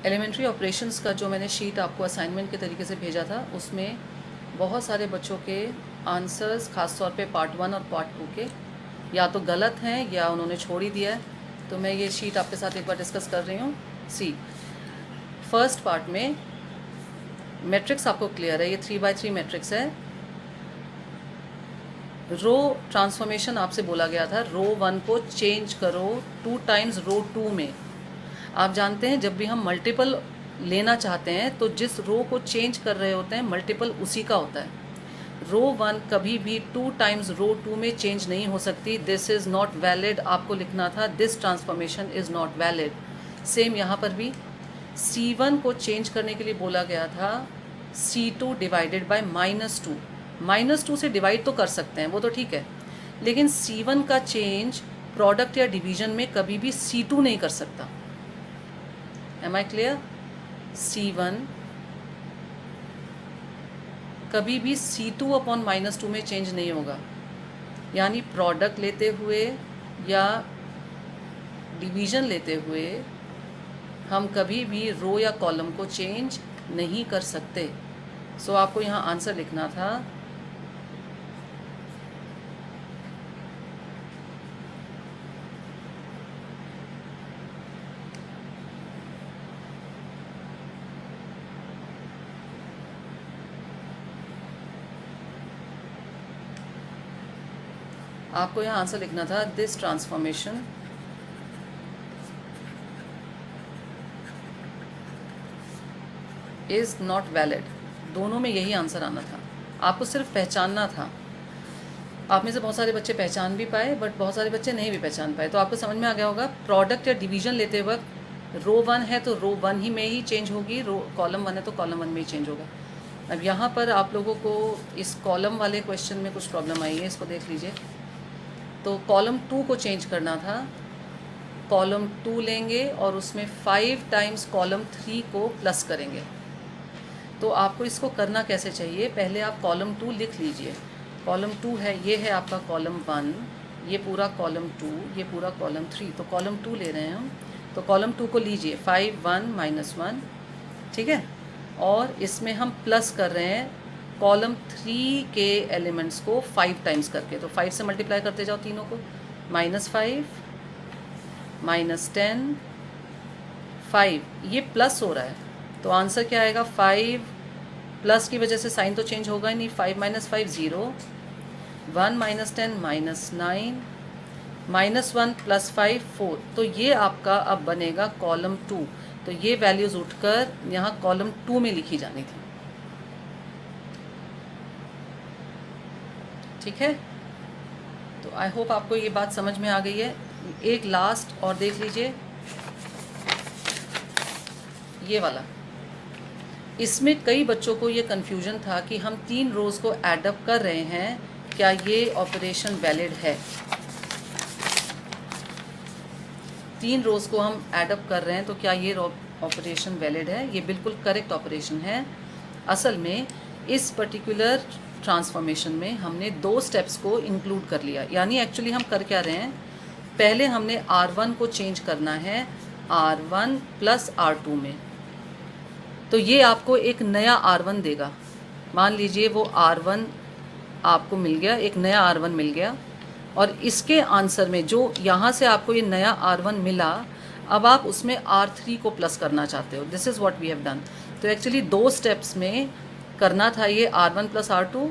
Elementary operations का जो मैंने शीट आपको असाइनमेंट के तरीके से भेजा था, उसमें बहुत सारे बच्चों के आंसर्स ख़ास तौर पे पार्ट 1 और पार्ट 2 के या तो गलत हैं या उन्होंने छोड़ ही दिया है। तो मैं ये शीट आपके साथ एक बार डिस्कस कर रही हूँ। सी फर्स्ट पार्ट में मैट्रिक्स आपको क्लियर है, ये 3x3 मैट्रिक्स है। रो ट्रांसफॉर्मेशन आपसे बोला गया था, रो 1 को चेंज करो 2 टाइम्स रो 2 में। आप जानते हैं जब भी हम मल्टीपल लेना चाहते हैं तो जिस रो को चेंज कर रहे होते हैं मल्टीपल उसी का होता है। रो 1 कभी भी 2 टाइम्स रो 2 में चेंज नहीं हो सकती। दिस इज़ नॉट वैलिड, आपको लिखना था this transformation is not valid. Same यहाँ पर भी C1 को चेंज करने के लिए बोला गया था C2 डिवाइडेड बाय -2। -2 से डिवाइड तो कर सकते हैं, वो तो ठीक है, लेकिन C1 का चेंज प्रोडक्ट या डिवीजन में कभी भी C2 नहीं कर सकता। M I clear? C1 कभी भी C2 अपॉन -2 में चेंज नहीं होगा। यानी प्रोडक्ट लेते हुए या डिवीजन लेते हुए हम कभी भी रो या कॉलम को चेंज नहीं कर सकते। सो आपको यहाँ आंसर लिखना था आपको यहाँ आंसर लिखना था this transformation is not valid. दोनों में यही आंसर आना था, आपको सिर्फ पहचानना था। आप में से बहुत सारे बच्चे पहचान भी पाए, बट बहुत सारे बच्चे नहीं भी पहचान पाए। तो आपको समझ में आ गया होगा, प्रोडक्ट या डिवीजन लेते वक्त रो 1 है तो रो 1 ही में ही चेंज होगी, रो कॉलम 1 है तो कॉलम 1 में ही चेंज होगा। अब यहाँ पर आप लोगों को इस कॉलम वाले क्वेश्चन में कुछ प्रॉब्लम आई है, इसको देख लीजिए। तो कॉलम 2 को चेंज करना था, कॉलम 2 लेंगे और उसमें 5 टाइम्स कॉलम 3 को प्लस करेंगे। तो आपको इसको करना कैसे चाहिए, पहले आप कॉलम 2 लिख लीजिए। कॉलम 2 है, ये है आपका कॉलम 1, ये पूरा कॉलम 2, ये पूरा कॉलम 3। तो कॉलम 2 ले रहे हैं हम, तो कॉलम 2 को लीजिए 5 1 -1, ठीक है। और इसमें हम प्लस कर रहे हैं कॉलम 3 के एलिमेंट्स को 5 टाइम्स करके। तो 5 से मल्टीप्लाई करते जाओ तीनों को, -5 -10 5, ये प्लस हो रहा है तो आंसर क्या आएगा 5। प्लस की वजह से साइन तो चेंज होगा ही नहीं, 5 - 5 0, 1 - 10 -9, -1 + 5 4। तो ये आपका अब बनेगा कॉलम 2। तो ये वैल्यूज़ उठकर यहाँ कॉलम 2 में लिखी जानी थी, ठीक है। तो आई होप आपको ये बात समझ में आ गई है। एक लास्ट और देख लीजिए, ये वाला। इसमें कई बच्चों को ये कन्फ्यूजन था कि हम 3 रोज़ को एडअप कर रहे हैं, क्या ये ऑपरेशन वैलिड है। 3 रोज़ को हम एडअप कर रहे हैं तो क्या ये ऑपरेशन वैलिड है। ये बिल्कुल करेक्ट ऑपरेशन है। असल में इस पर्टिकुलर ट्रांसफॉर्मेशन में हमने 2 स्टेप्स को इंक्लूड कर लिया। यानी एक्चुअली हम कर क्या रहे हैं, पहले हमने R1 को चेंज करना है R1 + R2 में। तो ये आपको एक नया R1 देगा। मान लीजिए वो R1 आपको मिल गया, एक नया R1 मिल गया, और इसके आंसर में जो यहाँ से आपको ये नया R1 मिला, अब आप उसमें R3 को प्लस करना चाहते हो। This is what we have done. तो एक्चुअली 2 स्टेप्स में करना था ये R1 + R2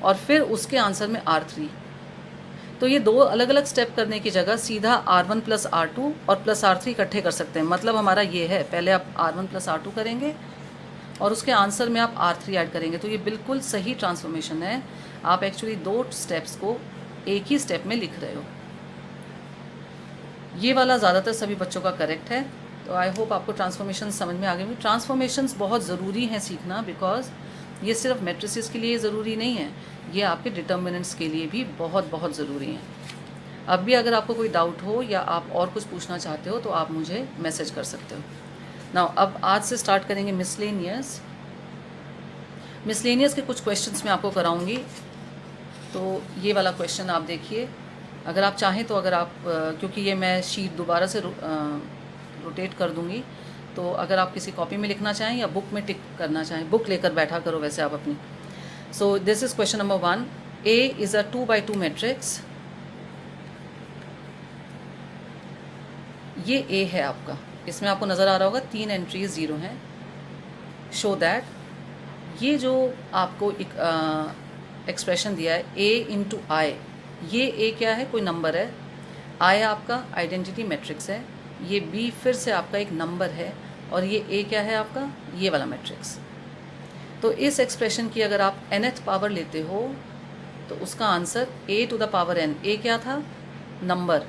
और फिर उसके आंसर में R3। तो ये 2 अलग अलग स्टेप करने की जगह सीधा R1 + R2 और +R3 इकट्ठे कर सकते हैं। मतलब हमारा ये है, पहले आप R1 + R2 करेंगे और उसके आंसर में आप R3 ऐड करेंगे। तो ये बिल्कुल सही ट्रांसफॉर्मेशन है। आप एक्चुअली 2 स्टेप्स को एक ही स्टेप में लिख रहे हो। ये वाला ज़्यादातर सभी बच्चों का करेक्ट है। तो आई होप आपको ट्रांसफॉर्मेशन समझ में आ गई। ट्रांसफॉर्मेशंस बहुत ज़रूरी हैं सीखना, बिकॉज ये सिर्फ मैट्रिसेस के लिए ज़रूरी नहीं है, ये आपके डिटर्मिनेंट्स के लिए भी बहुत बहुत ज़रूरी हैं। अब भी अगर आपको कोई डाउट हो या आप और कुछ पूछना चाहते हो तो आप मुझे मैसेज कर सकते हो। नाउ अब आज से स्टार्ट करेंगे मिसलेनियस। मिसलेनियस के कुछ क्वेश्चंस मैं आपको कराऊंगी। तो ये वाला क्वेश्चन आप देखिए, अगर आप चाहें तो, अगर आप क्योंकि ये मैं शीट दोबारा से रोटेट कर दूंगी, तो अगर आप किसी कॉपी में लिखना चाहें या बुक में टिक करना चाहें, बुक लेकर बैठा करो वैसे आप अपनी। So this is question number 1। A is a 2x2 matrix. ये A है आपका, इसमें आपको नज़र आ रहा होगा 3 एंट्रीज 0 हैं। शो दैट ये जो आपको एक एक्सप्रेशन दिया है A इंटू आई, ये A क्या है? कोई नंबर है। I आपका आइडेंटिटी मैट्रिक्स है, ये B फिर से आपका एक नंबर है, और ये A क्या है आपका? ये वाला मैट्रिक्स। तो इस एक्सप्रेशन की अगर आप nth पावर लेते हो तो उसका answer A to the power n, A क्या था? नंबर।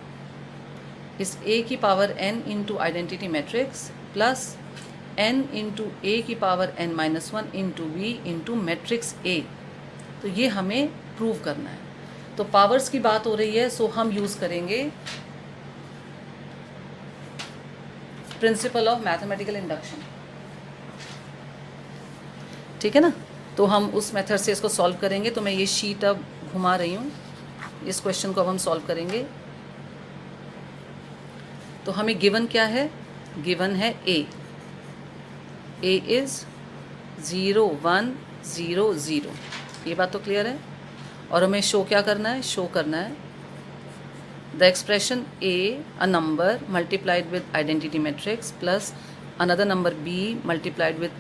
इस A की power n into identity matrix plus n into A की power n-1 into B into matrix A। तो ये हमें प्रूव करना है। तो पावर्स की बात हो रही है, सो हम यूज़ करेंगे प्रिंसिपल ऑफ मैथमेटिकल इंडक्शन। ठीक है ना? तो हम उस मेथड से इसको सॉल्व करेंगे। तो मैं ये शीट अब घुमा रही हूँ, इस क्वेश्चन को अब हम सॉल्व करेंगे। तो हमें गिवन क्या है? गिवन है A इज़ 0 1 0 0। ये बात तो क्लियर है। और हमें शो क्या करना है? शो करना है the expression A a number multiplied with identity matrix plus another number B multiplied with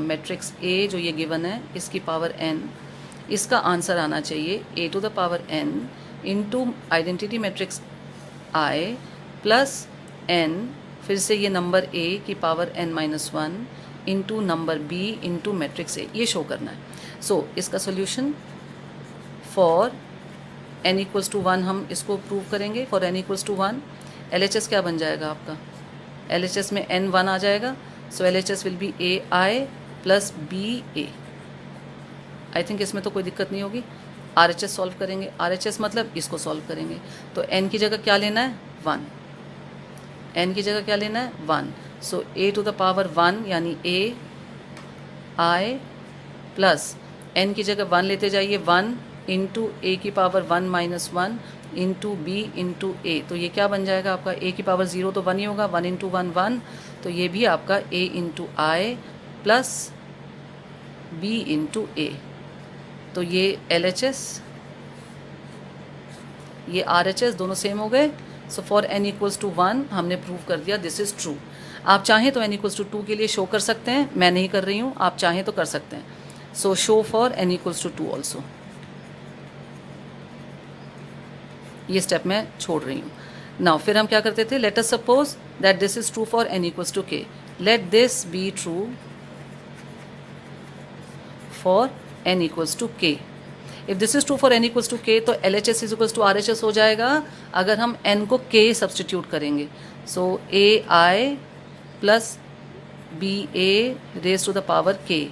matrix A, जो ये गिवन है, इसकी पावर n। इसका आंसर आना चाहिए A to the power n into identity matrix I plus n, फिर से ये नंबर A की power n-1 into number B into matrix A। ये शो करना है। सो इसका solution for n equals to 1 हम इसको प्रूव करेंगे। For n equals to 1 LHS क्या बन जाएगा आपका? LHS में n 1 आ जाएगा। सो LHS will be AI plus BA। I think इसमें तो कोई दिक्कत नहीं होगी। RHS सॉल्व करेंगे, RHS मतलब इसको सॉल्व करेंगे। तो n की जगह क्या लेना है? 1। n की जगह क्या लेना है? 1। सो A टू द पावर 1 यानी AI प्लस n की जगह 1 लेते जाइए, 1 इंटू A की power 1-1 into B into A। तो ये क्या बन जाएगा आपका? A की पावर 0 तो 1 ही होगा, 1 इंटू 1 1। तो ये भी आपका A into I plus B into A। तो ये LHS, ये RHS दोनों सेम हो गए। So for n equals to 1 हमने प्रूव कर दिया दिस इज़ ट्रू। आप चाहें तो n इक्वल्स टू 2 के लिए शो कर सकते हैं, मैं नहीं कर रही हूँ, आप चाहें तो कर सकते हैं। So show for n equals to 2 also. ये स्टेप मैं छोड़ रही हूँ। नाउ फिर हम क्या करते थे? Let us suppose that this is true for n equals to k। Let this be true for n equals to k। If this is true for n equals to k तो LHS is equals to RHS हो जाएगा अगर हम n को k substitute करेंगे। So AI plus BA raise to the power k।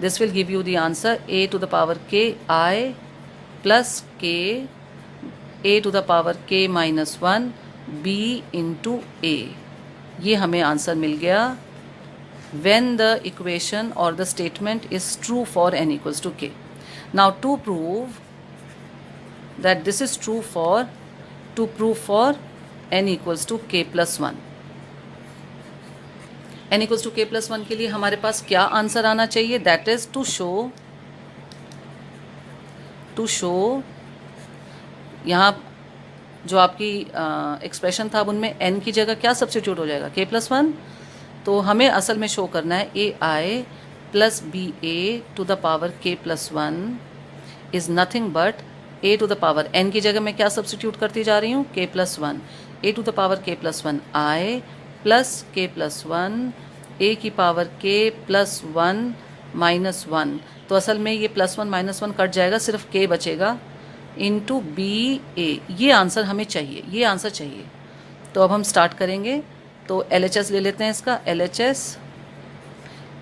This will give you the answer A to the power k I plus k A to the power k-1 B into A। ये हमें answer मिल गया when the equation or the statement is true for n equals to k. Now to prove that this is true for n equals to k plus 1. n equals to k plus 1 के लिए हमारे पास क्या answer आना चाहिए? That is to show यहाँ जो आपकी expression था उनमें n की जगह क्या सब्सटीट्यूट हो जाएगा? k plus 1। तो हमें असल में शो करना है AI plus BA to the power k plus 1 is nothing but A to the power n की जगह मैं क्या सब्सटीट्यूट करती जा रही हूँ? k plus 1। A to the power k plus 1 I plus k plus 1 A की पावर k प्लस 1-1। तो असल में ये प्लस 1-1 कट जाएगा, सिर्फ k बचेगा इंटू BA। ये आंसर हमें चाहिए, ये आंसर चाहिए। तो अब हम स्टार्ट करेंगे। तो LHS ले लेते हैं इसका। LHS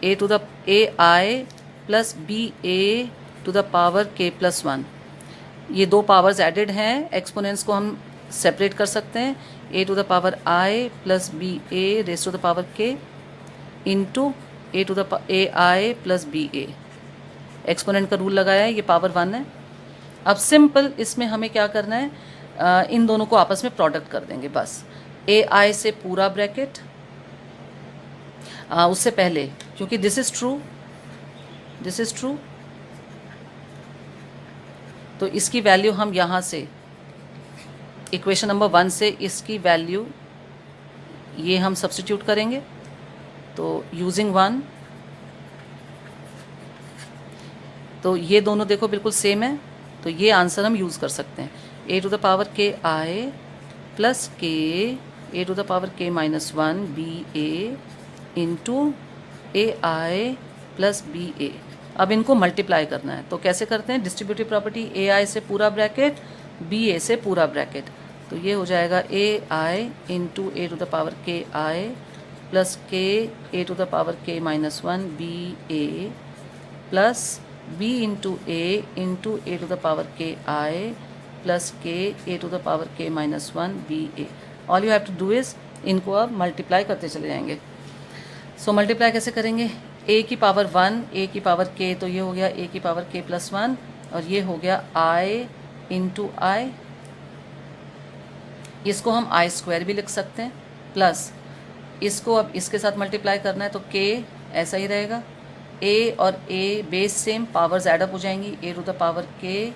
A to the AI plus BA to the power k plus 1। ये दो पावर्स एडेड हैं, एक्सपोनेंट्स को हम सेपरेट कर सकते हैं। A to the power I plus BA raise to the power k into A to the AI plus BA। Exponent का rule लगाया है, ये पावर 1 है। अब सिंपल इसमें हमें क्या करना है? इन दोनों को आपस में प्रोडक्ट कर देंगे बस। AI से पूरा ब्रैकेट उससे पहले, क्योंकि दिस इज़ ट्रू, तो इसकी वैल्यू हम यहाँ से इक्वेशन नंबर 1 से इसकी वैल्यू ये हम सब्स्टिट्यूट करेंगे। तो यूजिंग 1, तो ये दोनों देखो बिल्कुल सेम है, तो ये आंसर हम यूज़ कर सकते हैं। a to the power k i plus k a to the power k minus 1 b a into A I plus B A. अब इनको मल्टीप्लाई करना है, तो कैसे करते हैं? डिस्ट्रीब्यूटिव प्रॉपर्टी, ए आई से पूरा ब्रैकेट बी ए से पूरा ब्रैकेट, तो ये हो जाएगा A I into A to the power के I plus K A to the power K minus 1 B A plus b into A to the power के I plus K A to the power K minus 1 B A. All you have to do is इनको अब multiply करते चले जाएंगे। So multiply कैसे करेंगे? a की power 1 a की पावर k, तो ये हो गया a की पावर k प्लस 1 और ये हो गया i इंटू आई, इसको हम आई स्क्वायर भी लिख सकते हैं, प्लस इसको अब इसके साथ मल्टीप्लाई करना है तो k ऐसा ही रहेगा। a और a base same, powers add up हो जाएंगी, a to the power k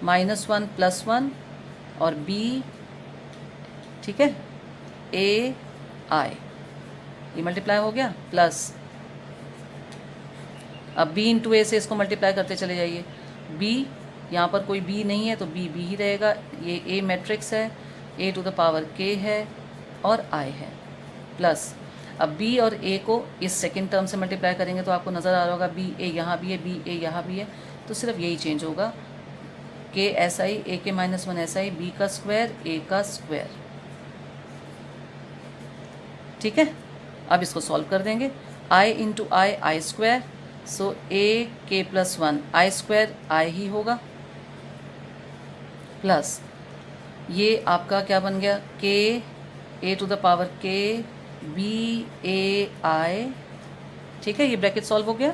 minus 1 plus 1 और b, ठीक है, a i, ये मल्टीप्लाई हो गया, प्लस अब b इंटू ए से इसको मल्टीप्लाई करते चले जाइए। b यहाँ पर कोई b नहीं है तो b ही रहेगा, ये a मैट्रिक्स है, a to the power k है और i है, प्लस अब b और a को इस सेकंड टर्म से मल्टीप्लाई करेंगे तो आपको नज़र आ रहा होगा b a यहाँ भी है, b a यहाँ भी है, तो सिर्फ यही चेंज होगा, k ऐसा ही, a के माइनस 1 ऐसा ही, b का स्क्वायर a का स्क्वायर, ठीक है। अब इसको सॉल्व कर देंगे, i इंटू आई स्क्वायर, सो ए के प्लस 1 आई स्क्वायर आई ही होगा, प्लस ये आपका क्या बन गया, k A to the power k b a i, ठीक है, ये ब्रैकेट सॉल्व हो गया,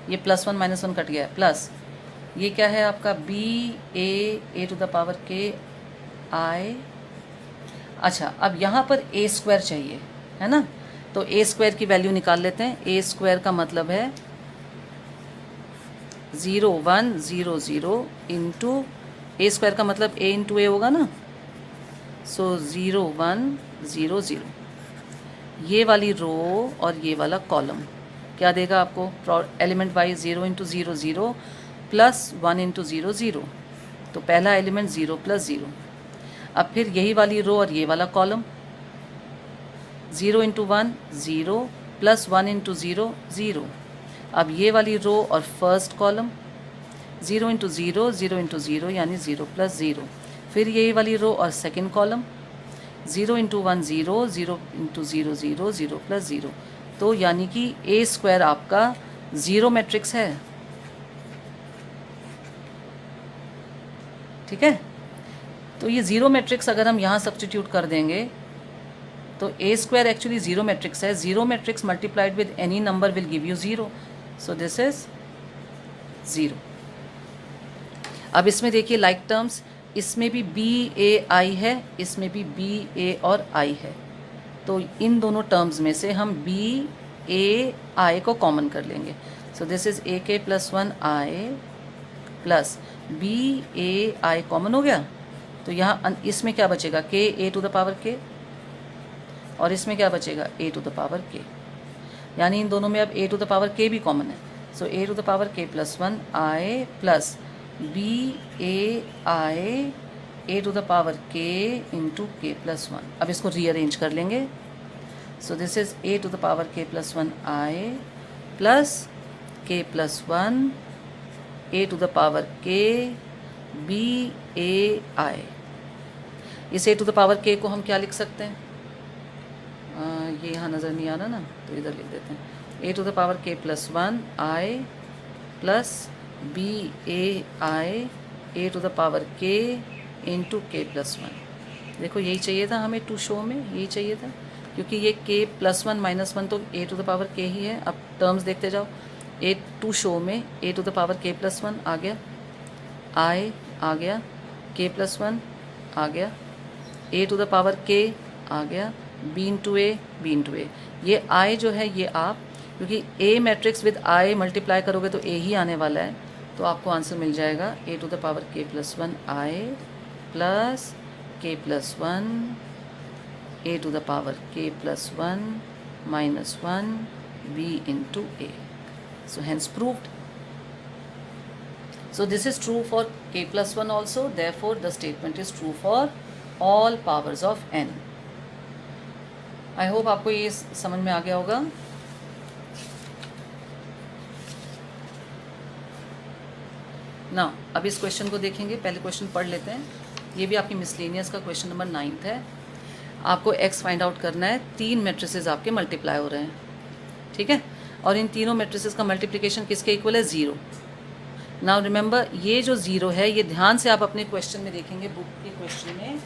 ये प्लस 1 माइनस 1 कट गया, प्लस ये क्या है आपका b a to the power के आई। अच्छा, अब यहाँ पर ए स्क्वायर चाहिए, है ना, तो ए स्क्वायर की वैल्यू निकाल लेते हैं। ए स्क्वायर का मतलब है 0 1 0 0 इंटू ए स्क्वायर का मतलब ए इंटू ए होगा ना, सो 0 1 0 0, ये वाली रो और ये वाला कॉलम क्या देगा आपको, element wise 0 into 0 0 plus 1 into 0 0, तो पहला एलिमेंट 0 प्लस 0। अब फिर यही वाली रो और ये वाला कॉलम 0 इंटू 1 0 प्लस 1 इंटू 0 0। अब ये वाली रो और फर्स्ट कॉलम 0 इंटू 0 0 इंटू 0 यानी 0 प्लस 0। फिर यही वाली रो और second column 0 into 1 0 0 into 0 0 0 plus 0। तो यानी कि ए स्क्वायर आपका 0 मैट्रिक्स है, ठीक है। तो ये 0 मैट्रिक्स अगर हम यहाँ सब्स्टिट्यूट कर देंगे तो ए स्क्वायर एक्चुअली 0 मैट्रिक्स है। 0 matrix multiplied with any number will give you 0, so this is 0। अब इसमें देखिए लाइक टर्म्स, इसमें भी बी ए आई है, इसमें भी बी ए और आई है, तो इन दोनों टर्म्स में से हम बी ए आई को कॉमन कर लेंगे। सो दिस इज ए के plus 1 i plus B a I common हो गया, तो यहाँ इसमें क्या बचेगा, के ए टू द पावर के, और इसमें क्या बचेगा, ए टू द पावर के, यानी इन दोनों में अब ए टू द पावर के भी कॉमन है। So a to the power k plus 1 i plus B a i a to the power k into k plus 1। अब इसको रीअरेंज कर लेंगे। So this is a to the power k plus 1 i plus k plus 1 a to the power k b a i. इस a to the power के को हम क्या लिख सकते हैं, ये यहाँ नज़र नहीं आ रहा ना, तो इधर लिख देते हैं, a to the power k plus 1 i plus B a i a to the power k into k plus 1। देखो यही चाहिए था हमें टू शो में, यही चाहिए था, क्योंकि ये के प्लस 1 माइनस 1 तो ए टू द पावर के ही है। अब टर्म्स देखते जाओ, ए टू शो में ए to the power k plus 1 आ गया, आई आ गया, के प्लस 1 आ गया, ए टू द पावर के आ गया, बी इंटू ए, बी इंटू ए। ये आई जो है ये आप, क्योंकि ए मैट्रिक्स विद आई मल्टीप्लाई करोगे तो ए ही आने वाला है, तो आपको आंसर मिल जाएगा a to the power k plus 1 i plus k plus 1 a to the power k plus 1 minus 1 b into a. So hence proved. So this is true for k plus 1 also, therefore the statement is true for all powers of n. I hope आपको ये समझ में आ गया होगा। ना अब इस question को देखेंगे, पहले क्वेश्चन पढ़ लेते हैं। ये भी आपकी मिसलेनियस का क्वेश्चन नंबर 9 है। आपको x फाइंड आउट करना है, 3 मैट्रिसेस आपके मल्टीप्लाई हो रहे हैं, ठीक है, और इन तीनों मैट्रिसेस का मल्टीप्लिकेशन किसके इक्वल है? 0। नाउ रिमेंबर ये जो 0 है ये ध्यान से आप अपने क्वेश्चन में देखेंगे, बुक के क्वेश्चन में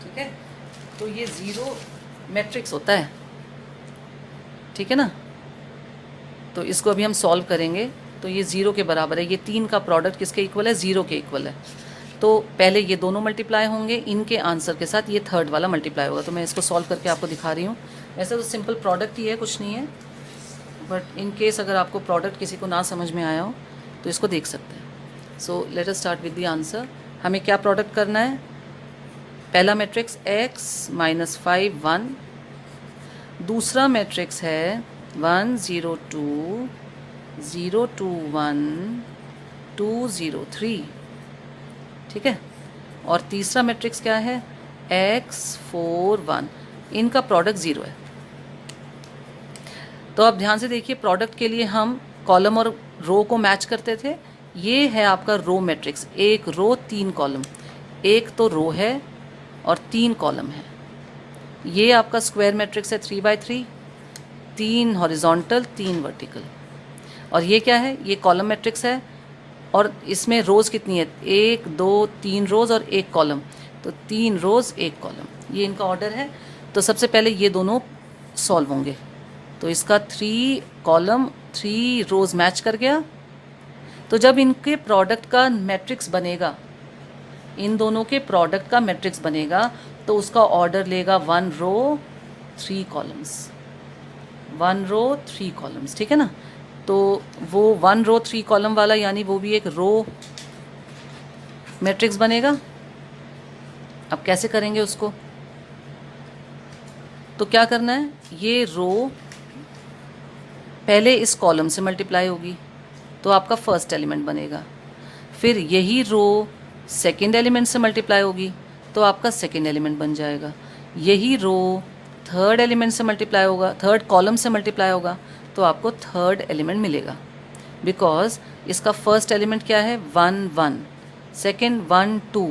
ठीक है, तो ये 0 मैट्रिक्स होता है, ठीक है ना। तो इसको अभी हम सॉल्व करेंगे, तो ये 0 के बराबर है। ये 3 का प्रोडक्ट किसके इक्वल है? 0 के इक्वल है। तो पहले ये दोनों मल्टीप्लाई होंगे, इनके आंसर के साथ ये थर्ड वाला मल्टीप्लाई होगा। तो मैं इसको सॉल्व करके आपको दिखा रही हूँ। वैसे तो सिंपल प्रोडक्ट ही है, कुछ नहीं है, बट इन केस अगर आपको प्रोडक्ट किसी को ना समझ में आया हो तो इसको देख सकते हैं। So let us start with the answer. हमें क्या प्रोडक्ट करना है? पहला मैट्रिक्स x माइनस 5 1, दूसरा मैट्रिक्स है 1 0 2 0 2 1 2 0 3, ठीक है, और तीसरा मैट्रिक्स क्या है? x 4 1। इनका प्रोडक्ट 0 है। तो अब ध्यान से देखिए, प्रोडक्ट के लिए हम कॉलम और रो को मैच करते थे। ये है आपका रो मैट्रिक्स, एक रो 3 कॉलम, एक तो रो है और 3 कॉलम है। ये आपका स्क्वायर मैट्रिक्स है 3 बाई 3, 3 हॉरिजॉन्टल 3 वर्टिकल। और ये क्या है? ये कॉलम मैट्रिक्स है, और इसमें रोज़ कितनी है? 1 2 3 रोज़ और 1 कॉलम, तो 3 रोज़ 1 कॉलम, ये इनका ऑर्डर है। तो सबसे पहले ये दोनों सॉल्व होंगे, तो इसका 3 कॉलम 3 रोज़ मैच कर गया। तो जब इनके प्रोडक्ट का मैट्रिक्स बनेगा, इन दोनों के प्रोडक्ट का मैट्रिक्स बनेगा, तो उसका ऑर्डर लेगा 1 रो 3 कॉलम्स, 1 रो 3 कॉलम्स, ठीक है ना। तो वो 1 रो 3 कॉलम वाला, यानी वो भी एक रो मैट्रिक्स बनेगा। अब कैसे करेंगे उसको? तो क्या करना है? ये रो पहले इस कॉलम से मल्टीप्लाई होगी, तो आपका फर्स्ट एलिमेंट बनेगा। फिर यही रो सेकंड एलिमेंट से मल्टीप्लाई होगी, तो आपका सेकंड एलिमेंट बन जाएगा। यही रो थर्ड एलिमेंट से मल्टीप्लाई होगा, थर्ड कॉलम से मल्टीप्लाई होगा, तो आपको थर्ड एलिमेंट मिलेगा। बिकॉज इसका फर्स्ट एलिमेंट क्या है? 1 1, सेकेंड 1 2,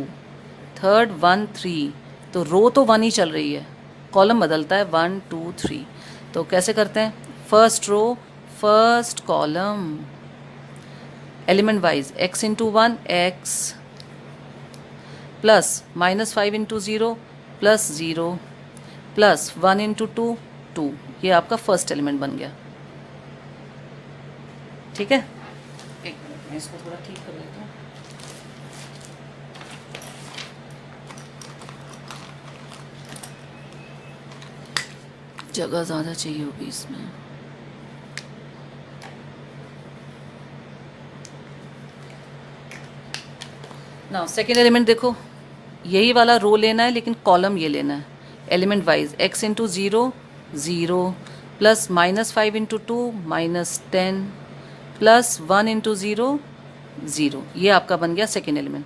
थर्ड 1 3, तो रो तो 1 ही चल रही है, कॉलम बदलता है 1 2 3। तो कैसे करते हैं? First row first column, element wise x into 1 x plus minus 5 into 0 plus 0 plus 1 into 2 2, ये आपका फर्स्ट एलिमेंट बन गया, ठीक है। एक मिनट में इसको थोड़ा ठीक कर लेता हूँ। जगह ज़्यादा चाहिए होगी इसमें। ना सेकेंड एलिमेंट देखो, यही वाला रो लेना है, लेकिन कॉलम ये लेना है, element wise x into 0 0 plus minus 5 into 2 minus 10 plus 1 into 0 0, ये आपका बन गया सेकेंड एलिमेंट।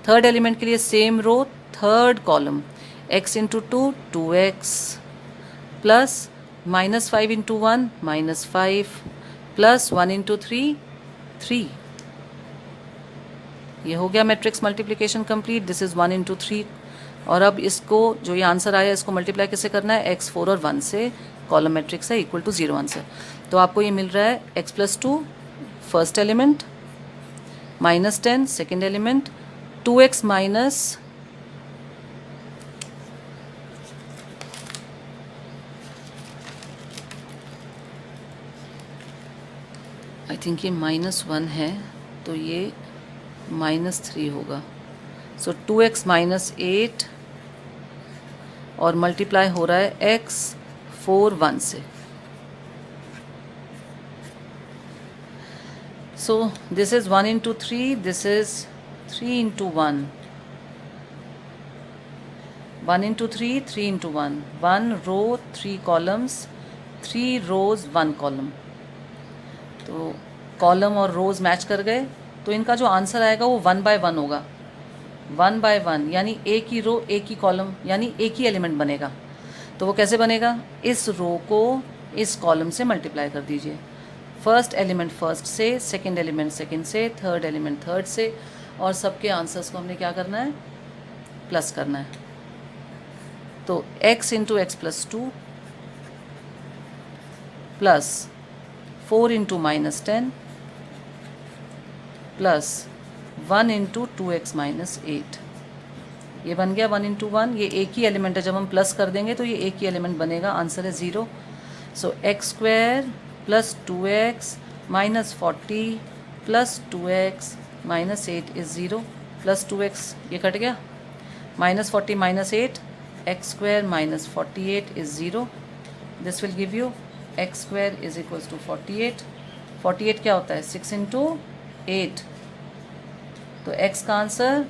थर्ड एलिमेंट के लिए same row third column, x into 2 2x plus minus 5 into 1 minus 5 plus 1 into 3 3, ये हो गया matrix multiplication complete. This is 1 into 3। और अब इसको जो ये आंसर आया इसको मल्टीप्लाई कैसे करना है? x 4 और 1 से, कॉलम मैट्रिक्स है, इक्वल टू 0 आंसर। तो आपको ये मिल रहा है x plus 2 first element, minus 10 second element, 2x minus I think ये -1 है, तो ये -3 होगा। सो 2x - 8 और मल्टीप्लाई हो रहा है x 4 1 से। So this is 1 × 3, this is 3 × 1, 1 × 3, 3 × 1, 1 row 3 columns, 3 rose 1 column. तो कॉलम और रोज़ मैच कर गए, तो इनका जो आंसर आएगा वो 1 बाय 1 होगा। 1 बाय 1 यानी एक ही रो एक ही कॉलम, यानी एक ही एलिमेंट बनेगा। तो वो कैसे बनेगा? इस रो को इस कॉलम से मल्टीप्लाई कर दीजिए। फर्स्ट एलिमेंट फर्स्ट से, सेकंड एलिमेंट सेकंड से, थर्ड एलिमेंट थर्ड से, और सबके आंसर्स को हमने क्या करना है? प्लस करना है। तो x × x + 2 plus 4 × -10 plus 1 × 2x - 8, ये बन गया 1 × 1। ये एक ही एलिमेंट है, जब हम प्लस कर देंगे तो ये एक ही एलिमेंट बनेगा। आंसर है 0। सो x² + 2x - 40 + 2x - 8 is 0, plus 2x ये कट गया, -40 - 8, x² - 48 is 0। This will give you x² = 48। 48 क्या होता है? 6 × 8। तो x का आंसर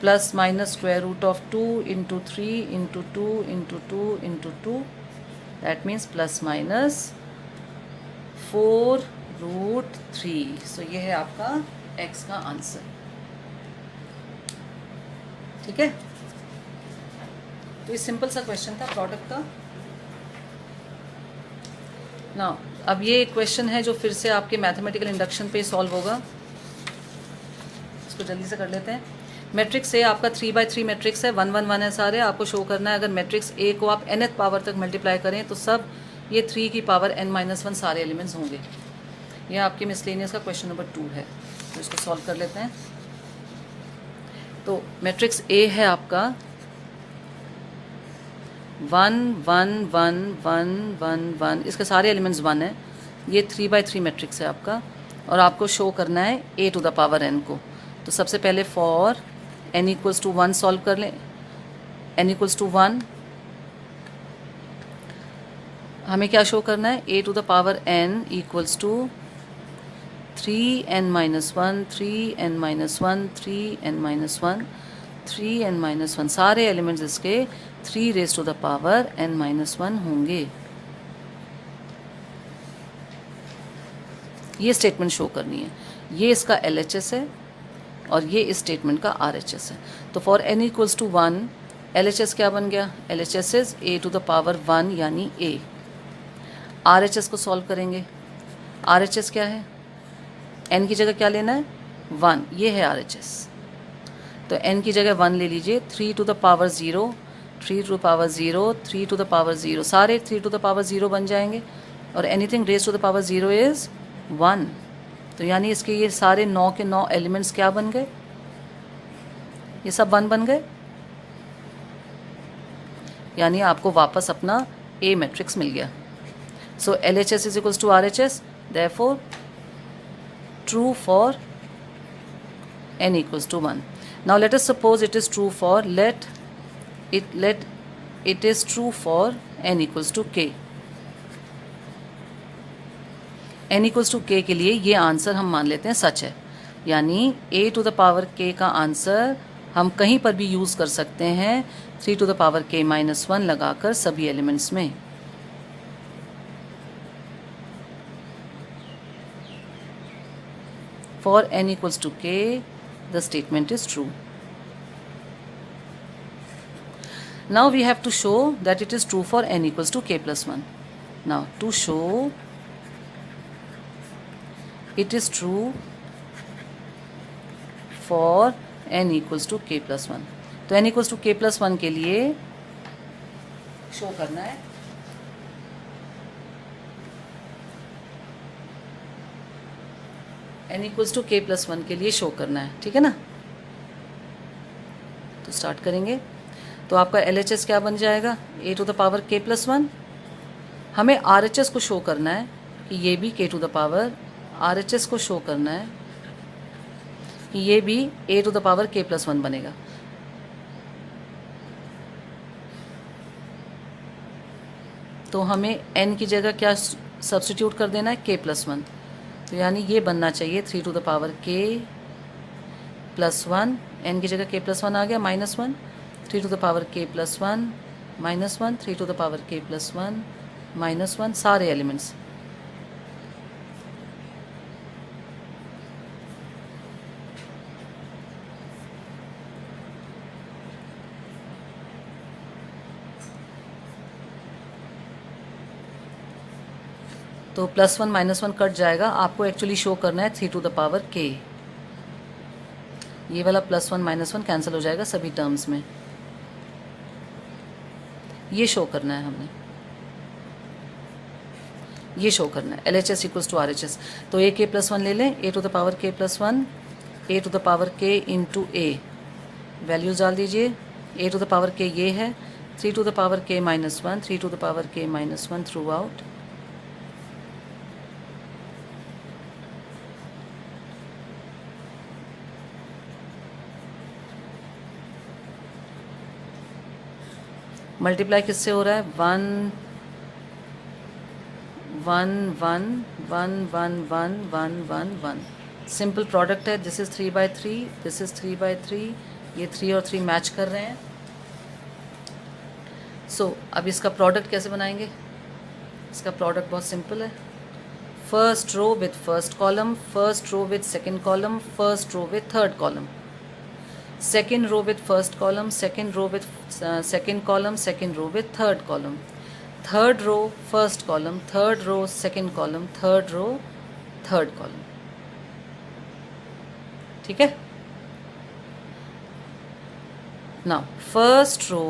±√2 × 3 × 2 × 2 × 2, दैट मीन्स ±4√3। सो ये है आपका x का आंसर। ठीक है, तो ये सिंपल सा क्वेश्चन था प्रोडक्ट का ना। अब ये क्वेश्चन है जो फिर से आपके मैथमेटिकल इंडक्शन पे सॉल्व होगा। इसको जल्दी से कर लेते हैं। मैट्रिक्स ए आपका 3/3 मैट्रिक्स है, 1 1 1 है सारे। आपको शो करना है अगर मैट्रिक्स ए को आप nth पावर तक मल्टीप्लाई करें तो सब ये 3 की पावर n-1 सारे एलिमेंट्स होंगे। ये आपके मिसलेनियस का क्वेश्चन नंबर 2 है, तो इसको सॉल्व कर लेते हैं। तो मैट्रिक्स ए है आपका 1 1 1 1 1 1, इसके सारे एलिमेंट्स 1 है। ये 3/3 मैट्रिक्स है आपका, और आपको शो करना है a⁴n को। तो सबसे पहले फॉर n = 1 सॉल्व कर लें। n = 1 हमें क्या शो करना है? a⁴n = 3n - 1 3n - 1 3n - 1 3n - 1, सारे एलिमेंट्स इसके 3n - 1 होंगे। ये स्टेटमेंट शो करनी है। ये इसका LHS है और ये इस स्टेटमेंट का RHS है। तो फॉर n = 1 LHS क्या बन गया? LHS इज a⁴1 यानी a। RHS को सॉल्व करेंगे। RHS क्या है? n की जगह क्या लेना है? 1, ये है RHS। तो n की जगह 1 ले लीजिए। 3 to the power 0, 3 to the power 0, 3 to the power 0, सारे 3 to the power 0 बन जाएंगे, और anything raise to the power 0 is 1। तो यानी इसके ये सारे 9 के 9 एलिमेंट्स क्या बन गए? ये सब 1 बन गए, यानी आपको वापस अपना A मैट्रिक्स मिल गया। सो LHS = RHS, therefore true for n = 1. Now let us suppose it is true for let it is true for n = k. n = k के लिए ये आंसर हम मान लेते हैं सच है, यानी a⁴k का आंसर हम कहीं पर भी यूज़ कर सकते हैं 3k - 1 लगाकर सभी एलिमेंट्स में। For n = k, the statement is true. Now we have to show that it is true for n = k + 1. Now to show it is true for n = k + 1, तो n = k + 1 के लिए show करना है n = k + 1 के लिए show करना है, ठीक है ना। तो स्टार्ट करेंगे। तो आपका LHS क्या बन जाएगा? a⁴k + 1। हमें RHS को शो करना है कि ये भी k⁴ RHS को शो करना है, ये भी a to the power k plus 1 बनेगा। तो हमें n की जगह क्या सब्स्टिट्यूट कर देना है, k प्लस 1। तो यानी ये बनना चाहिए 3 to the power k plus 1, n की जगह k प्लस 1 आ गया -1, 3 to the power k plus 1 -1, 3 to the power k plus 1 -1, सारे एलिमेंट्स। तो +1 -1 कट जाएगा, आपको एक्चुअली शो करना है 3 टू द पावर k। ये वाला +1 -1 कैंसिल हो जाएगा सभी टर्म्स में, ये शो करना है हमने, ये शो करना है LHS इक्वल्स टू RHS। तो a k प्लस 1 ले लें, a to the power k plus 1, a to the power k into a, values डाल दीजिए। a to the power k ये है, 3 to the power k -1, 3 to the power k -1 throughout. Multiply किससे हो रहा है, 1 1 1 1 1 1 1 1 1, सिंपल प्रोडक्ट है। This is 3/3, this is 3/3, ये 3 और 3 मैच कर रहे हैं। सो अब इसका प्रोडक्ट कैसे बनाएंगे, इसका प्रोडक्ट बहुत सिंपल है। First row with first column, first row with second column, first row with third column, second row with first column, second row with second column, second row with third column, third row first column, third row second column, third row third column। ठीक है। Now first row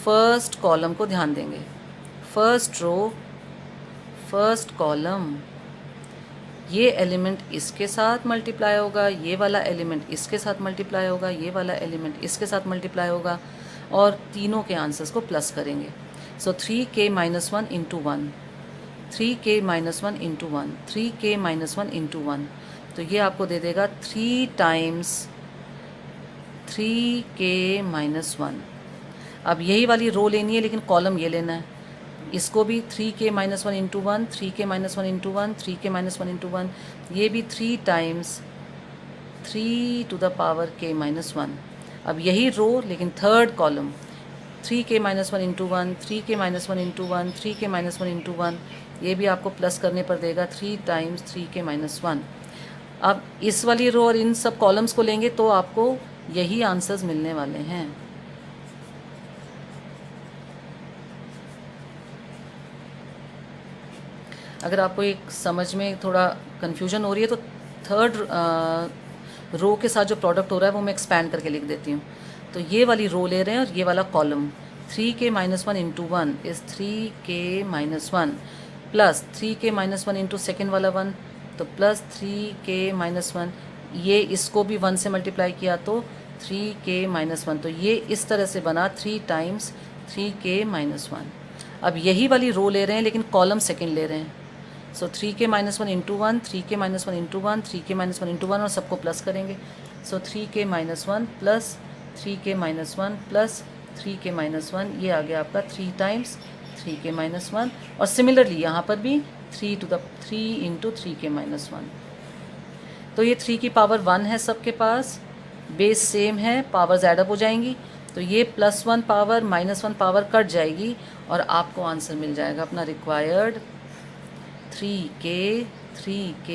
first column को ध्यान देंगे, first row first column, ये element इसके साथ multiply होगा, ये वाला एलिमेंट इसके साथ मल्टीप्लाई होगा, ये वाला एलिमेंट इसके साथ मल्टीप्लाई होगा, और तीनों के आंसर्स को प्लस करेंगे। सो 3k - 1 into 1, 3k - 1 into 1, 3k - 1 into 1, तो ये आपको दे देगा 3 टाइम्स 3k - 1। अब यही वाली रो लेनी है, लेकिन कॉलम ये लेना है। इसको भी 3k - 1 into 1, 3k - 1 into 1, 3k - 1 into 1, ये भी 3 times 3 to the power k - 1। अब यही रो लेकिन third column, 3k - 1 into 1, 3k - 1 into 1, 3k - 1 into 1, ये भी आपको प्लस करने पर देगा 3 टाइम्स 3k - 1। अब इस वाली रो और इन सब कॉलम्स को लेंगे तो आपको यही आंसर्स मिलने वाले हैं। अगर आपको एक समझ में थोड़ा कन्फ्यूजन हो रही है तो थर्ड रो के साथ जो प्रोडक्ट हो रहा है वो मैं एक्सपैंड करके लिख देती हूँ। तो ये वाली रो ले रहे हैं और ये वाला column, 3k - 1 into 1 is 3k - 1 plus 3k - 1 into second वाला 1, तो प्लस 3k - 1, ये इसको भी 1 से मल्टीप्लाई किया तो 3k - 1, तो ये इस तरह से बना 3 टाइम्स 3k - 1। अब यही वाली रो ले रहे हैं लेकिन कॉलम सेकेंड ले रहे हैं। सो 3k - 1 into 1, 3k - 1 into 1, 3k - 1 into 1, और सबको प्लस करेंगे। सो 3k - 1 plus 3k - 1 plus 3k - 1, ये आ गया आपका 3 टाइम्स 3k - 1, और सिमिलरली यहाँ पर भी 3 इंटू 3k - 1। तो ये 3 की पावर 1 है सबके पास, बेस सेम है, पावर्स एडअप हो जाएंगी, तो ये +1 पावर -1 पावर कट जाएगी और आपको आंसर मिल जाएगा अपना रिक्वायर्ड 3k 3k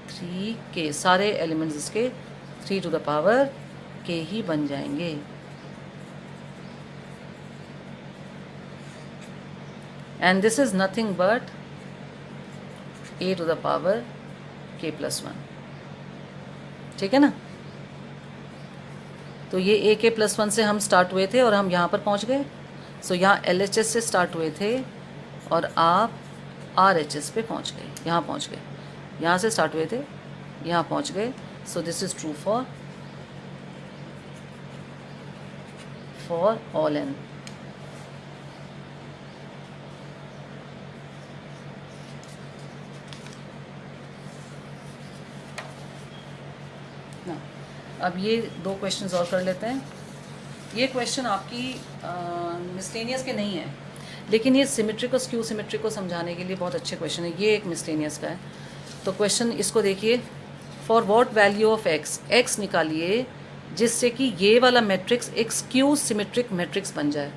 3k, सारे एलिमेंट्स इसके 3 टू द पावर k ही बन जाएंगे। And this is nothing but a to the power k + 1। ठीक है ना। तो ये a k + 1 से हम स्टार्ट हुए थे और हम यहाँ पर पहुँच गए। सो यहाँ LHS से स्टार्ट हुए थे और आप RHS पे पहुँच गए, यहाँ पहुँच गए, यहाँ से स्टार्ट हुए थे, यहाँ पहुँच गए। So this is true for all n। अब ये 2 क्वेश्चन और कर लेते हैं। ये क्वेश्चन आपकी मिसलेनियस के नहीं है, लेकिन ये सिमेट्रिक और स्क्यू सिमेट्रिक को समझाने के लिए बहुत अच्छे क्वेश्चन है। ये एक मिसलेनियस का है। तो क्वेश्चन इसको देखिए, for what value of x, x निकालिए जिससे कि ये वाला मैट्रिक्स एक स्क्यू सिमेट्रिक मैट्रिक्स बन जाए।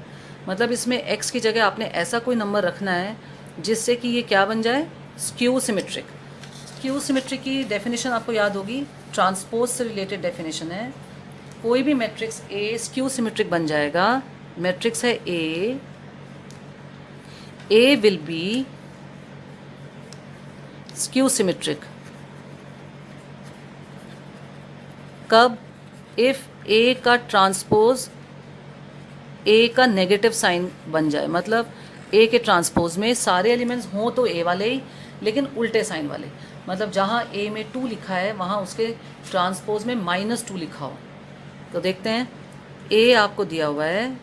मतलब इसमें एक्स की जगह आपने ऐसा कोई नंबर रखना है जिससे कि ये क्या बन जाए, स्क्यू सिमेट्रिक। स्क्यू सिमेट्रिक की डेफिनेशन आपको याद होगी, ट्रांसपोज से रिलेटेड डेफिनेशन है। कोई भी मैट्रिक्स ए स्क्यू सिमेट्रिक बन जाएगा। मैट्रिक्स है ए विल बी स्क्यू सिमेट्रिक कब, इफ ए का ट्रांसपोज ए का नेगेटिव साइन बन जाए। मतलब ए के ट्रांसपोज में सारे एलिमेंट्स हों तो ए वाले ही, लेकिन उल्टे साइन वाले। मतलब जहाँ ए में 2 लिखा है वहाँ उसके ट्रांसपोज में -2 लिखा हो। तो देखते हैं, ए आपको दिया हुआ है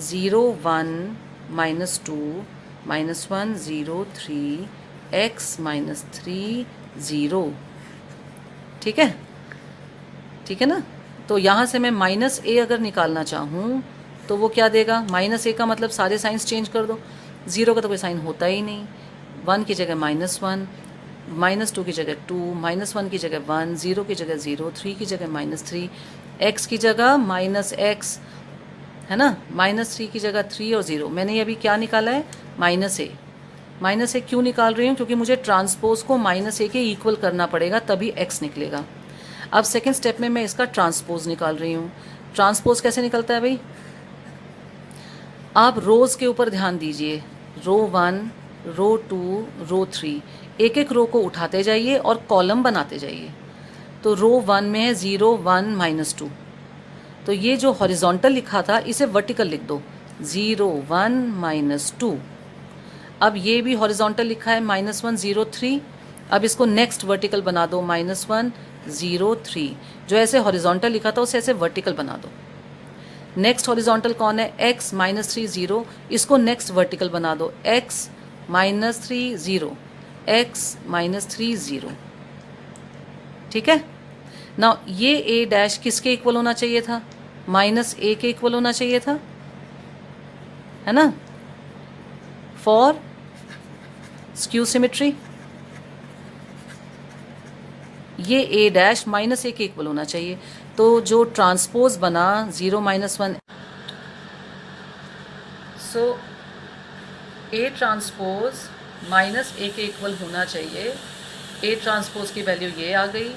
0 1 -2 -1 0 3 x -3 0। ठीक है, ठीक है ना। तो यहाँ से मैं -a अगर निकालना चाहूँ तो वो क्या देगा, -a का मतलब सारे साइंस चेंज कर दो। 0 का तो कोई साइन होता ही नहीं। 1 की जगह -1, -2 की जगह 2, -1 की जगह 1, 0 की जगह 0, 3 की जगह -3, x की जगह -x, है ना। -3 की जगह 3 और 0। मैंने अभी क्या निकाला है, -a क्यों निकाल रही हूँ, क्योंकि मुझे ट्रांसपोज को -a के इक्वल करना पड़ेगा तभी x निकलेगा। अब सेकेंड स्टेप में मैं इसका ट्रांसपोज निकाल रही हूँ। ट्रांसपोज कैसे निकलता है भाई, आप रोज़ के ऊपर ध्यान दीजिए। रो 1, रो 2, रो 3, एक एक रो को उठाते जाइए और कॉलम बनाते जाइए। तो रो 1 में है 0 1 -2, तो ये जो हॉरिजॉन्टल लिखा था इसे वर्टिकल लिख दो, 0 1 -2। अब ये भी हॉरिजॉन्टल लिखा है -1 0 3, अब इसको नेक्स्ट वर्टिकल बना दो, -1 0 3। जो ऐसे हॉरिजॉन्टल लिखा था उसे ऐसे वर्टिकल बना दो। नेक्स्ट हॉरिजॉन्टल कौन है, x -3 0, इसको नेक्स्ट वर्टिकल बना दो, x -3 0, x -3 0। ठीक है ना। ये a डैश किसके इक्वल होना चाहिए था, -a के इक्वल होना चाहिए था, है ना, फॉर स्क्यू सिमेट्री। ये a डैश -a के इक्वल होना चाहिए। तो जो ट्रांसपोज बना 0 -1, सो a ट्रांसपोज -a के इक्वल होना चाहिए। a ट्रांसपोज की वैल्यू ये आ गई,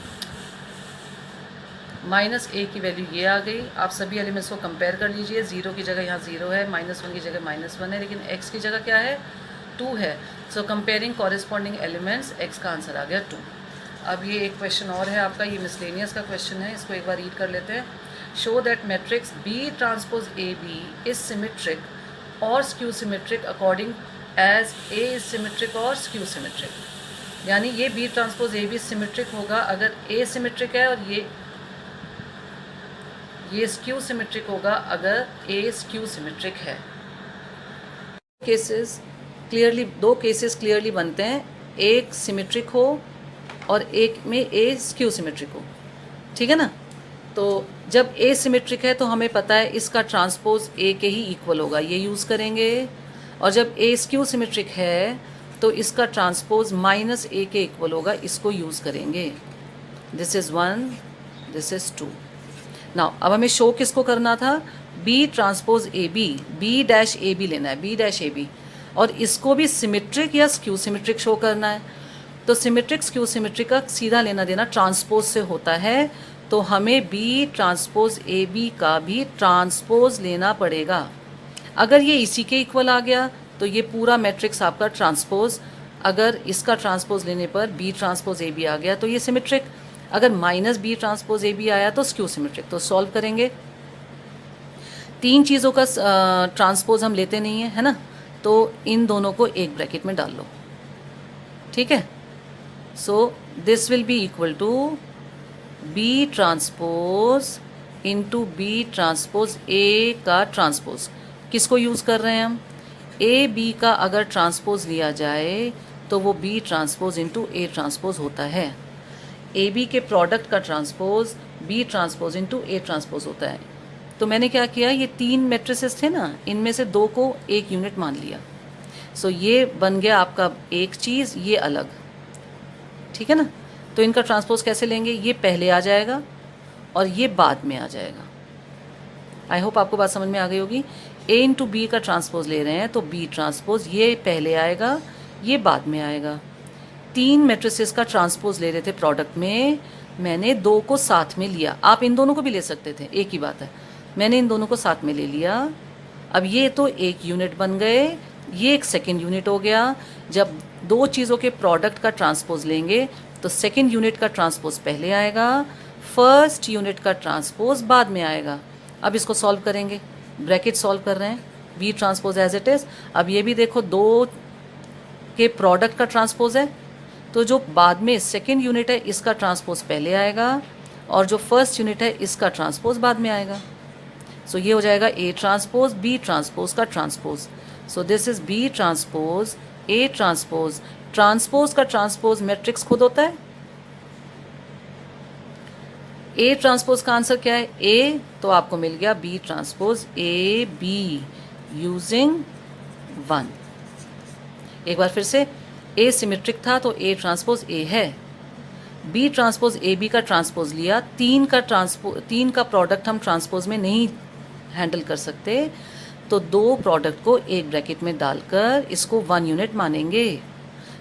-a की वैल्यू ये आ गई। आप सभी एलिमेंट्स को कंपेयर कर लीजिए। 0 की जगह यहाँ 0 है, -1 की जगह -1 है, लेकिन x की जगह क्या है, 2 है। सो कंपेयरिंग कॉरेस्पॉन्डिंग एलिमेंट्स, x का आंसर आ गया 2। अब ये एक क्वेश्चन और है आपका, ये मिसलेनियस का क्वेश्चन है, इसको एक बार रीड कर लेते हैं। Show that matrix B transpose A B is symmetric और skew symmetric according as A is symmetric और स्क्यू सिमेट्रिक। यानी ये बी ट्रांसपोज ए बी सिमेट्रिक होगा अगर ए सिमेट्रिक है, और ये स्क्यू सिमेट्रिक होगा अगर ए स्क्यू सिमेट्रिक है। केसेस क्लियरली, 2 केसेस क्लियरली बनते हैं, एक सिमेट्रिक हो और एक में ए स्क्यू सिमेट्रिक हो। ठीक है ना। तो जब ए सिमेट्रिक है तो हमें पता है इसका ट्रांसपोज ए के ही इक्वल होगा, ये यूज़ करेंगे। और जब ए स्क्यू सिमेट्रिक है तो इसका ट्रांसपोज -a के इक्वल होगा, इसको यूज़ करेंगे। This is 1, this is 2। Now अब हमें शो किसको करना था, b transpose A b, b dash a b लेना है, बी डैश ए बी, और इसको भी सिमेट्रिक या स्क्यू सिमेट्रिक शो करना है। तो सिमेट्रिक स्क्यू सिमेट्रिक का सीधा लेना देना ट्रांसपोज से होता है, तो हमें बी ट्रांसपोज ए बी का भी ट्रांसपोज लेना पड़ेगा। अगर ये इसी के इक्वल आ गया तो ये पूरा मैट्रिक्स आपका ट्रांसपोज, अगर इसका ट्रांसपोज लेने पर बी ट्रांसपोज ए बी आ गया तो ये सिमेट्रिक, अगर -b ट्रांसपोज ए बी आया तो स्क्यू सिमेट्रिक। तो सॉल्व करेंगे, 3 चीज़ों का ट्रांसपोज हम लेते नहीं हैं, है ना, तो इन दोनों को एक ब्रैकेट में डाल लो। ठीक है। So this will be equal to B transpose into B transpose A का ट्रांसपोज। किसको यूज़ कर रहे हैं हम, ए बी का अगर ट्रांसपोज लिया जाए तो वो B transpose into A transpose होता है। ए बी के प्रोडक्ट का transpose B transpose into A transpose होता है। तो मैंने क्या किया, ये 3 मैट्रिसेस थे ना, इनमें से 2 को एक यूनिट मान लिया। सो ये बन गया आपका एक चीज़, ये अलग, ठीक है ना। तो इनका ट्रांसपोज कैसे लेंगे, ये पहले आ जाएगा और ये बाद में आ जाएगा। आई होप आपको बात समझ में आ गई होगी। ए इंटू बी का ट्रांसपोज ले रहे हैं तो बी ट्रांसपोज ये पहले आएगा, ये बाद में आएगा। 3 मैट्रिसेस का ट्रांसपोज ले रहे थे प्रोडक्ट में, मैंने 2 को साथ में लिया। आप इन दोनों को भी ले सकते थे, एक ही बात है। मैंने इन दोनों को साथ में ले लिया। अब ये तो एक यूनिट बन गए, ये एक सेकेंड यूनिट हो गया। जब 2 चीज़ों के प्रोडक्ट का ट्रांसपोज लेंगे तो सेकेंड यूनिट का ट्रांसपोज पहले आएगा, फर्स्ट यूनिट का ट्रांसपोज बाद में आएगा। अब इसको सॉल्व करेंगे, ब्रैकेट सॉल्व कर रहे हैं, B transpose as it is. अब ये भी देखो 2 के प्रोडक्ट का ट्रांसपोज है, तो जो बाद में सेकेंड यूनिट है इसका ट्रांसपोज पहले आएगा और जो फर्स्ट यूनिट है इसका ट्रांसपोज बाद में आएगा। सो ये हो जाएगा ए ट्रांसपोज बी ट्रांसपोज का transpose. So this is B transpose A transpose. Transpose का ट्रांसपोज मैट्रिक्स खुद होता है। ए ट्रांसपोज का आंसर क्या है, ए, तो आपको मिल गया बी ट्रांसपोज ए बी यूजिंग 1। एक बार फिर से, ए सिमेट्रिक था तो ए ट्रांसपोज ए है। बी ट्रांसपोज ए बी का ट्रांसपोज लिया, 3 का प्रोडक्ट हम ट्रांसपोज में नहीं हैंडल कर सकते, तो 2 प्रोडक्ट को एक ब्रैकेट में डालकर इसको 1 यूनिट मानेंगे।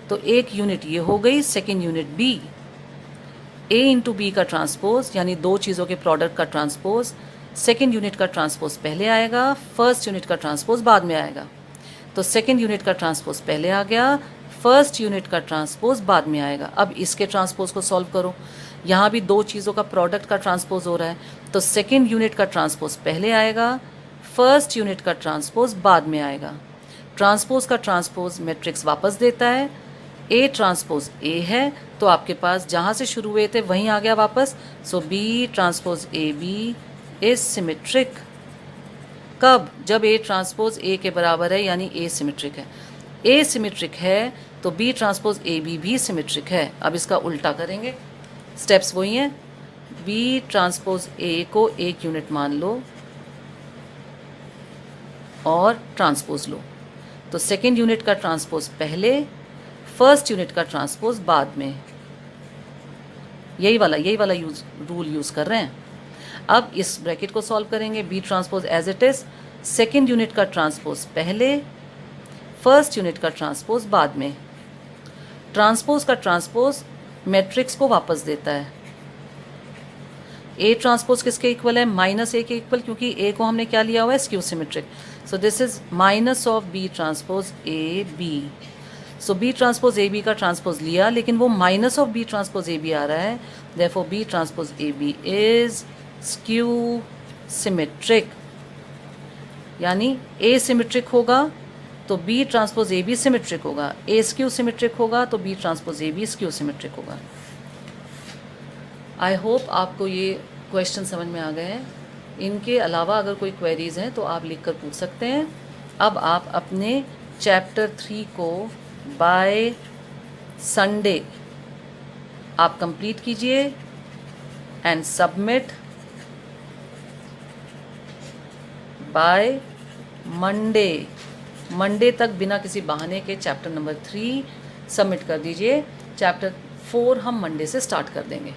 तो एक यूनिट ये हो गई, सेकेंड यूनिट बी। ए इंटू बी का ट्रांसपोज यानी 2 चीज़ों के प्रोडक्ट का ट्रांसपोज, सेकेंड यूनिट का ट्रांसपोज पहले आएगा, फर्स्ट यूनिट का ट्रांसपोज बाद में आएगा। तो सेकेंड यूनिट का ट्रांसपोज पहले आ गया, फर्स्ट यूनिट का ट्रांसपोज बाद में आएगा। अब इसके ट्रांसपोज को सॉल्व करो, यहाँ भी 2 चीज़ों का प्रोडक्ट का ट्रांसपोज हो रहा है, तो सेकेंड यूनिट का ट्रांसपोज पहले आएगा, फर्स्ट यूनिट का ट्रांसपोज बाद में आएगा। ट्रांसपोज का ट्रांसपोज मैट्रिक्स वापस देता है, ए ट्रांसपोज ए है तो आपके पास जहाँ से शुरू हुए थे वहीं आ गया वापस। So B transpose A B is symmetric. कब, जब ए ट्रांसपोज ए के बराबर है यानी ए सिमेट्रिक है। ए सिमेट्रिक है तो बी ट्रांसपोज ए बी भी सिमेट्रिक है। अब इसका उल्टा करेंगे, स्टेप्स वही हैं। बी ट्रांसपोज ए को एक यूनिट मान लो और ट्रांसपोज लो, तो सेकेंड यूनिट का ट्रांसपोज पहले, फर्स्ट यूनिट का ट्रांसपोज बाद में। यही वाला रूल यूज़ कर रहे हैं। अब इस ब्रैकेट को सॉल्व करेंगे, B transpose as it is, second unit का ट्रांसपोज पहले, फर्स्ट यूनिट का ट्रांसपोज बाद में। ट्रांसपोज का ट्रांसपोज मैट्रिक्स को वापस देता है। ए ट्रांसपोज किसके इक्वल है, माइनस ए के इक्वल, क्योंकि ए को हमने क्या लिया हुआ है, skew symmetric. So this is minus of B transpose A B. So B transpose A B का ट्रांसपोज लिया, लेकिन वो minus of B transpose A B आ रहा है, therefore B transpose A B is skew symmetric. यानी A symmetric होगा तो बी ट्रांसपोज ए बी सिमेट्रिक होगा, ए स्क्यू सिमेट्रिक होगा तो बी ट्रांसपोज ए बी स्क्यू सिमेट्रिक होगा। आई होप आपको ये क्वेश्चन समझ में आ गए हैं। इनके अलावा अगर कोई क्वेरीज़ हैं तो आप लिख कर पूछ सकते हैं। अब आप अपने चैप्टर 3 को बाय संडे आप कंप्लीट कीजिए एंड सबमिट बाय मंडे तक बिना किसी बहाने के चैप्टर नंबर 3 सबमिट कर दीजिए। चैप्टर 4 हम मंडे से स्टार्ट कर देंगे।